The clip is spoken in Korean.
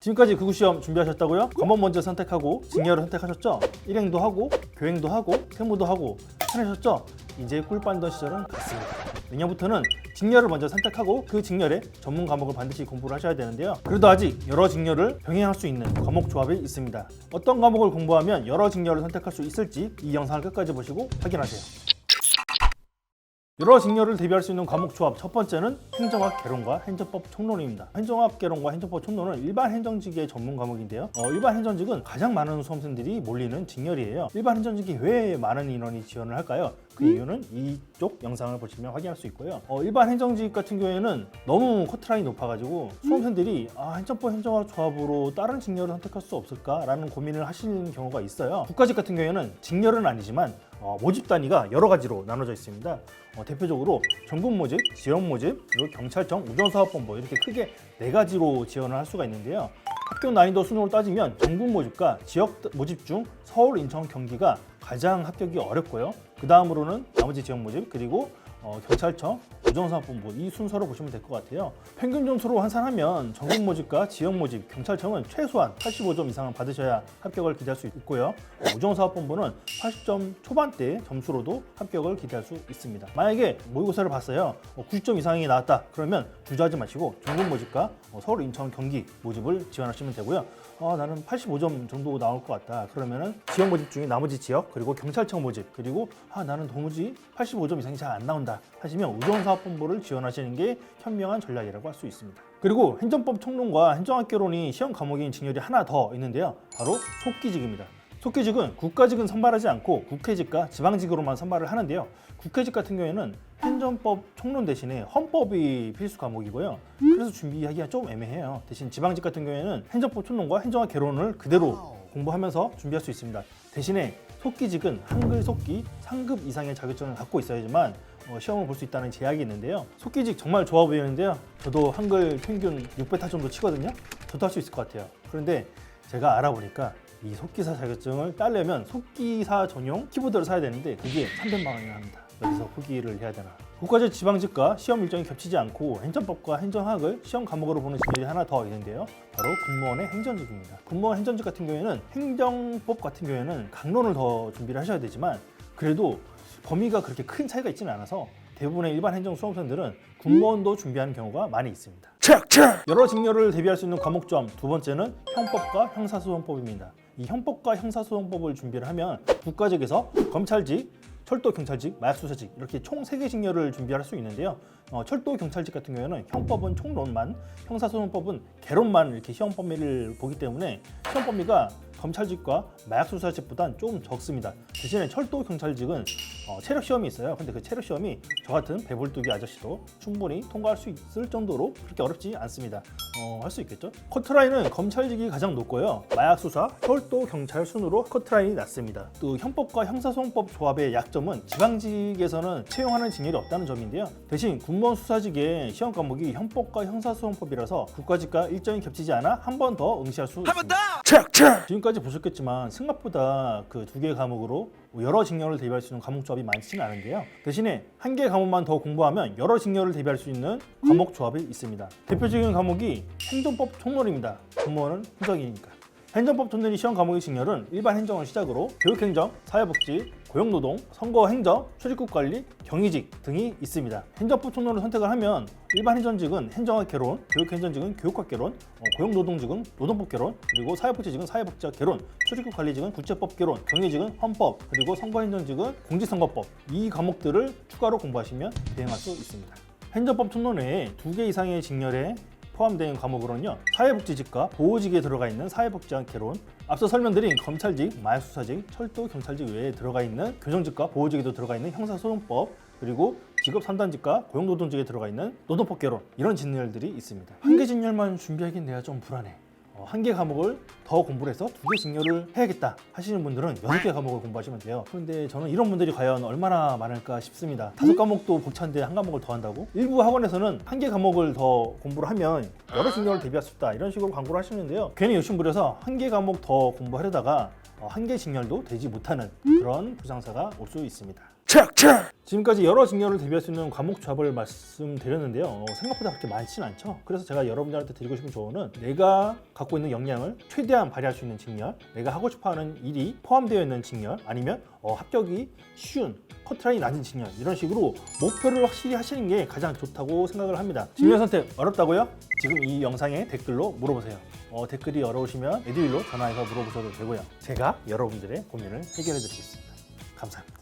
지금까지 구구시험 준비하셨다고요? 과목 먼저 선택하고 직렬을 선택하셨죠? 일행도 하고 교행도 하고 세무도 하고 해내셨죠? 이제 꿀 빨던 시절은 갔습니다. 내년부터는 직렬을 먼저 선택하고 그 직렬에 전문 과목을 반드시 공부를 하셔야 되는데요. 그래도 아직 여러 직렬을 병행할 수 있는 과목 조합이 있습니다. 어떤 과목을 공부하면 여러 직렬을 선택할 수 있을지 이 영상을 끝까지 보시고 확인하세요. 여러 직렬을 대비할 수 있는 과목 조합 첫 번째는 행정학 개론과 행정법 총론입니다. 행정학 개론과 행정법 총론은 일반 행정직의 전문 과목인데요. 일반 행정직은 가장 많은 수험생들이 몰리는 직렬이에요. 일반 행정직이 왜 많은 인원이 지원을 할까요? 그 이유는 이쪽 영상을 보시면 확인할 수 있고요. 일반 행정직 같은 경우에는 너무 커트라인이 높아가지고 수험생들이 행정법 행정학 조합으로 다른 직렬을 선택할 수 없을까라는 고민을 하시는 경우가 있어요. 국가직 같은 경우에는 직렬은 아니지만 모집 단위가 여러 가지로 나눠져 있습니다. 대표적으로 전국 모집, 지역 모집, 그리고 경찰청, 우정사업본부 이렇게 크게 4가지로 지원을 할 수가 있는데요. 학교 난이도 순으로 따지면 전국 모집과 지역 모집 중 서울, 인천, 경기가 가장 합격이 어렵고요. 그 다음으로는 나머지 지역 모집, 그리고 경찰청, 우정사업본부 이 순서로 보시면 될 것 같아요. 평균 점수로 환산하면 전국 모집과 지역 모집, 경찰청은 최소한 85점 이상을 받으셔야 합격을 기대할 수 있고요. 우정사업본부는 80점 초반대 점수로도 합격을 기대할 수 있습니다. 만약에 모의고사를 봤어요. 90점 이상이 나왔다. 그러면 주저하지 마시고 전국 모집과 서울, 인천, 경기 모집을 지원하시면 되고요. 나는 85점 정도 나올 것 같다. 그러면은 지역 모집 중에 나머지 지역, 그리고 경찰청 모집, 그리고 나는 도무지 85점 이상이 잘 안 나온다 하시면 우정사업본부를 지원하시는 게 현명한 전략이라고 할 수 있습니다. 그리고 행정법 총론과 행정학개론이 시험 과목인 직렬이 하나 더 있는데요. 바로 속기직입니다. 속기직은 국가직은 선발하지 않고 국회직과 지방직으로만 선발을 하는데요. 국회직 같은 경우에는 행정법 총론 대신에 헌법이 필수 과목이고요. 그래서 준비하기가 좀 애매해요. 대신 지방직 같은 경우에는 행정법 총론과 행정학 개론을 그대로 공부하면서 준비할 수 있습니다. 대신에 속기직은 한글 속기 상급 이상의 자격증을 갖고 있어야지만 시험을 볼 수 있다는 제약이 있는데요. 속기직 정말 좋아 보이는데요. 저도 한글 평균 600타 정도 치거든요. 저도 할 수 있을 것 같아요. 그런데 제가 알아보니까 이 속기사 자격증을 따려면 속기사 전용 키보드를 사야 되는데 그게 300만 원이나 합니다. 여기서 포기를 해야 되나. 국가직 지방직과 시험 일정이 겹치지 않고 행정법과 행정학을 시험 과목으로 보는 직렬이 하나 더 있는데요. 바로 공무원의 행정직입니다. 공무원 행정직 같은 경우에는 행정법 같은 경우에는 강론을 더 준비를 하셔야 되지만 그래도 범위가 그렇게 큰 차이가 있지는 않아서 대부분의 일반 행정 수험생들은 군무원도 준비하는 경우가 많이 있습니다. 여러 직렬을 대비할 수 있는 과목 조합 두 번째는 형법과 형사소송법입니다. 이 형법과 형사소송법을 준비를 하면 국가직에서 검찰직, 철도경찰직, 마약수사직 이렇게 총 3개 직렬을 준비할 수 있는데요. 철도경찰직 같은 경우에는 형법은 총론만, 형사소송법은 개론만 이렇게 시험 범위를 보기 때문에 시험 범위가 검찰직과 마약수사직보단 좀 적습니다. 대신에 철도경찰직은 체력 시험이 있어요. 근데 그 체력 시험이 저 같은 배불뚝이 아저씨도 충분히 통과할 수 있을 정도로 그렇게 어렵지 않습니다. 할 수 있겠죠? 커트라인은 검찰직이 가장 높고요. 마약수사, 철도경찰 순으로 커트라인이 낮습니다. 또 형법과 형사소송법 조합의 약점은 지방직에서는 채용하는 직렬이 없다는 점인데요. 대신 군무원 수사직의 시험 과목이 형법과 형사소송법이라서 국가직과 일정이 겹치지 않아 한 번 더 응시할 수 있습니다. 지금까지 보셨겠지만 생각보다 그 2개 과목으로 여러 직렬을 대비할 수 있는 과목 조합이 많지는 않은데요. 대신에 한 개 과목만 더 공부하면 여러 직렬을 대비할 수 있는 과목 조합이 있습니다. 대표적인 과목이 행정법 총론입니다. 공무원은 행정이니까. 행정법 총론이 시험 과목의 직렬은 일반 행정을 시작으로 교육행정, 사회복지, 고용노동, 선거행정, 출입국관리, 경위직 등이 있습니다. 행정법 총론을 선택을 하면 일반 행정직은 행정학 개론, 교육행정직은 교육학 개론, 고용노동직은 노동법 개론, 그리고 사회복지직은 사회복지학 개론, 출입국관리직은 국제법 개론, 경위직은 헌법, 그리고 선거행정직은 공직선거법 이 과목들을 추가로 공부하시면 대응할 수 있습니다. 행정법 총론 외에 2개 이상의 직렬에 포함된 과목으로는요. 사회복지직과 보호직에 들어가 있는 사회복지학 개론, 앞서 설명드린 검찰직, 마약수사직, 철도경찰직 외에 들어가 있는 교정직과 보호직에도 들어가 있는 형사소송법, 그리고 직업 3단직과 고용노동직에 들어가 있는 노동법 개론 이런 직렬들이 있습니다. 한 개 직렬만 준비하기엔 내가 좀 불안해. 한 개 과목을 더 공부를 해서 2개 직렬을 해야겠다 하시는 분들은 6개 과목을 공부하시면 돼요. 그런데 저는 이런 분들이 과연 얼마나 많을까 싶습니다. 5과목도 벅찬데 한 과목을 더 한다고? 일부 학원에서는 한 개 과목을 더 공부를 하면 여러 직렬을 대비할 수 있다 이런 식으로 광고를 하시는데요. 괜히 욕심부려서 한 개 과목 더 공부하려다가 한 개 직렬도 되지 못하는 그런 부상사가 올 수 있습니다. 지금까지 여러 직렬을 대비할 수 있는 과목 조합을 말씀드렸는데요. 생각보다 그렇게 많지는 않죠. 그래서 제가 여러분들한테 드리고 싶은 조언은 내가 갖고 있는 역량을 최대한 발휘할 수 있는 직렬, 내가 하고 싶어하는 일이 포함되어 있는 직렬, 아니면 합격이 쉬운 커트라인이 낮은 직렬, 이런 식으로 목표를 확실히 하시는 게 가장 좋다고 생각을 합니다. 직렬 선택 어렵다고요? 지금 이 영상에 댓글로 물어보세요. 댓글이 어려우시면 에듀윌로 전화해서 물어보셔도 되고요. 제가 여러분들의 고민을 해결해 드리겠습니다. 감사합니다.